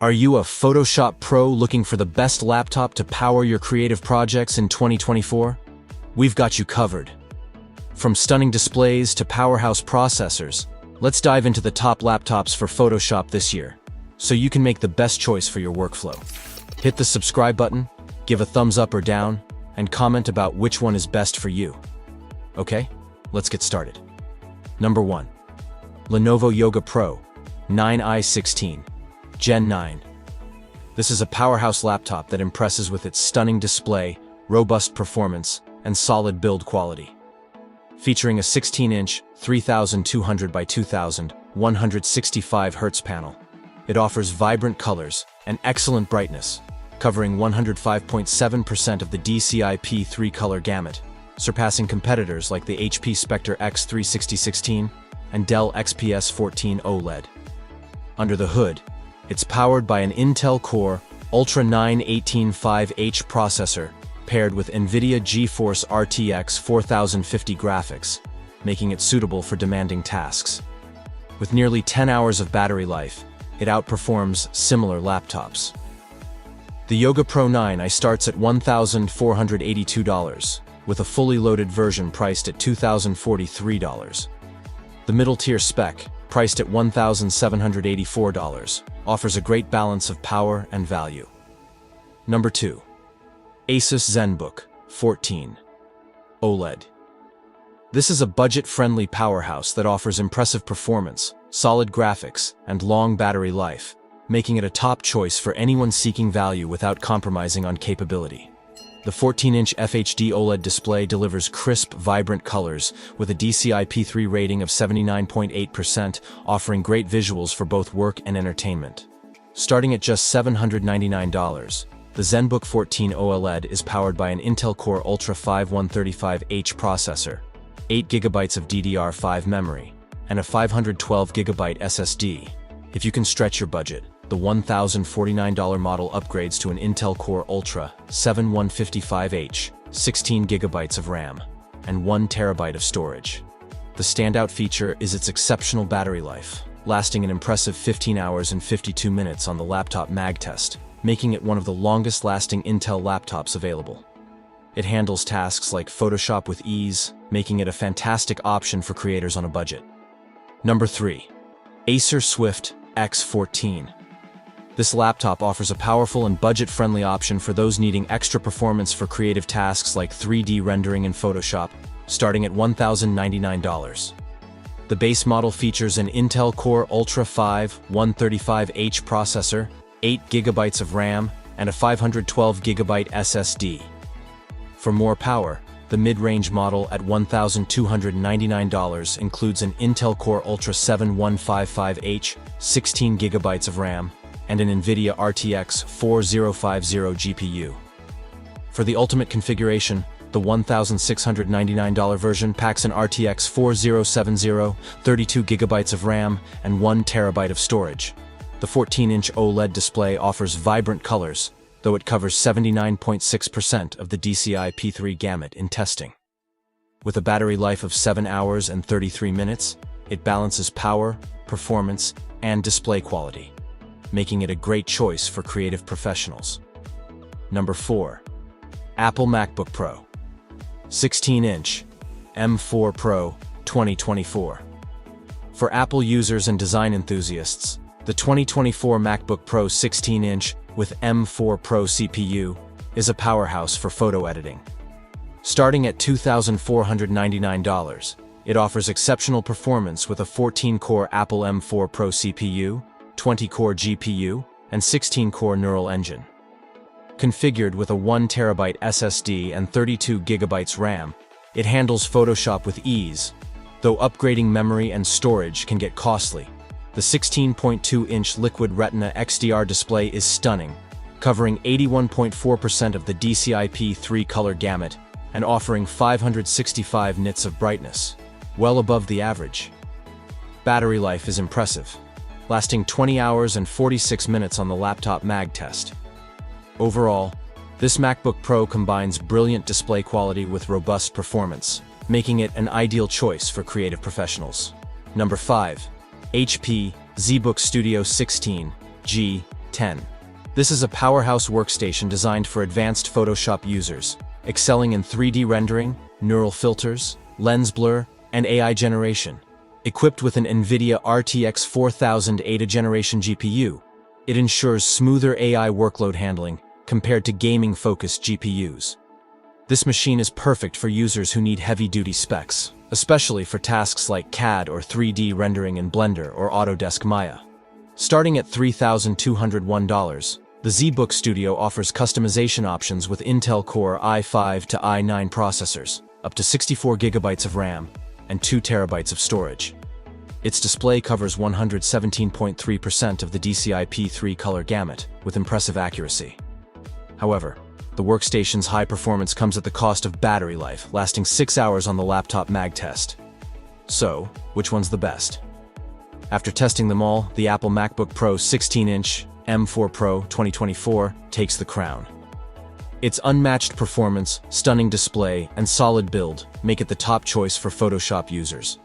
Are you a Photoshop pro looking for the best laptop to power your creative projects in 2024? We've got you covered. From stunning displays to powerhouse processors, let's dive into the top laptops for Photoshop this year, so you can make the best choice for your workflow. Hit the subscribe button, give a thumbs up or down, and comment about which one is best for you. Okay, let's get started. Number 1. Lenovo Yoga Pro 9i16 Gen 9. This is a powerhouse laptop that impresses with its stunning display, robust performance, and solid build quality. Featuring a 16-inch 3200 by 2000 165 Hz panel, it offers vibrant colors and excellent brightness, covering 105.7% of the DCI-P3 color gamut, surpassing competitors like the HP Spectre X36016 and Dell XPS 14 OLED. Under the hood, it's powered by an Intel Core Ultra 9-185H processor paired with NVIDIA GeForce RTX 4050 graphics, making it suitable for demanding tasks. With nearly 10 hours of battery life, it outperforms similar laptops. The Yoga Pro 9i starts at $1,482, with a fully loaded version priced at $2,043. The middle-tier spec, priced at $1,784, offers a great balance of power and value. Number 2. Asus ZenBook 14 OLED. This is a budget-friendly powerhouse that offers impressive performance, solid graphics, and long battery life, making it a top choice for anyone seeking value without compromising on capability. The 14-inch FHD OLED display delivers crisp, vibrant colors with a DCI-P3 rating of 79.8%, offering great visuals for both work and entertainment. Starting at just $799, the ZenBook 14 OLED is powered by an Intel Core Ultra 5 135H processor, 8GB of DDR5 memory, and a 512GB SSD. If you can stretch your budget, the $1,049 model upgrades to an Intel Core Ultra 7 155H, 16GB of RAM, and 1TB of storage. The standout feature is its exceptional battery life, lasting an impressive 15 hours and 52 minutes on the laptop mag test, making it one of the longest-lasting Intel laptops available. It handles tasks like Photoshop with ease, making it a fantastic option for creators on a budget. Number 3. Acer Swift X14. This laptop offers a powerful and budget-friendly option for those needing extra performance for creative tasks like 3D rendering in Photoshop, starting at $1,099. The base model features an Intel Core Ultra 5 135H processor, 8GB of RAM, and a 512GB SSD. For more power, the mid-range model at $1,299 includes an Intel Core Ultra 7 155H, 16GB of RAM, and an NVIDIA RTX 4050 GPU. For the ultimate configuration, the $1,699 version packs an RTX 4070, 32GB of RAM, and 1TB of storage. The 14-inch OLED display offers vibrant colors, though it covers 79.6% of the DCI-P3 gamut in testing. With a battery life of 7 hours and 33 minutes, it balances power, performance, and display quality, making it a great choice for creative professionals. Number 4. Apple MacBook Pro 16-inch M4 Pro 2024. For Apple users and design enthusiasts, the 2024 MacBook Pro 16-inch with M4 Pro CPU is a powerhouse for photo editing. Starting at $2,499, it offers exceptional performance with a 14-core Apple M4 Pro CPU, 20-core GPU, and 16-core neural engine. Configured with a 1TB SSD and 32GB RAM, it handles Photoshop with ease, though upgrading memory and storage can get costly. The 16.2-inch Liquid Retina XDR display is stunning, covering 81.4% of the DCI-P3 color gamut and offering 565 nits of brightness, well above the average. Battery life is impressive, lasting 20 hours and 46 minutes on the laptop mag test. Overall, this MacBook Pro combines brilliant display quality with robust performance, making it an ideal choice for creative professionals. Number 5. HP ZBook Studio 16 G 10. This is a powerhouse workstation designed for advanced Photoshop users, excelling in 3D rendering, neural filters, lens blur, and AI generation. Equipped with an NVIDIA RTX 4000 Ada generation GPU, it ensures smoother AI workload handling compared to gaming-focused GPUs. This machine is perfect for users who need heavy-duty specs, especially for tasks like CAD or 3D rendering in Blender or Autodesk Maya. Starting at $3,201, the zbook Studio offers customization options with Intel Core i5 to i9 processors, up to 64 GB of RAM, and 2 TB of storage. Its display covers 117.3% of the DCI-P3 color gamut, with impressive accuracy. However, the workstation's high performance comes at the cost of battery life, lasting 6 hours on the laptop mag test. So, which one's the best? After testing them all, the Apple MacBook Pro 16-inch M4 Pro 2024 takes the crown. Its unmatched performance, stunning display, and solid build make it the top choice for Photoshop users,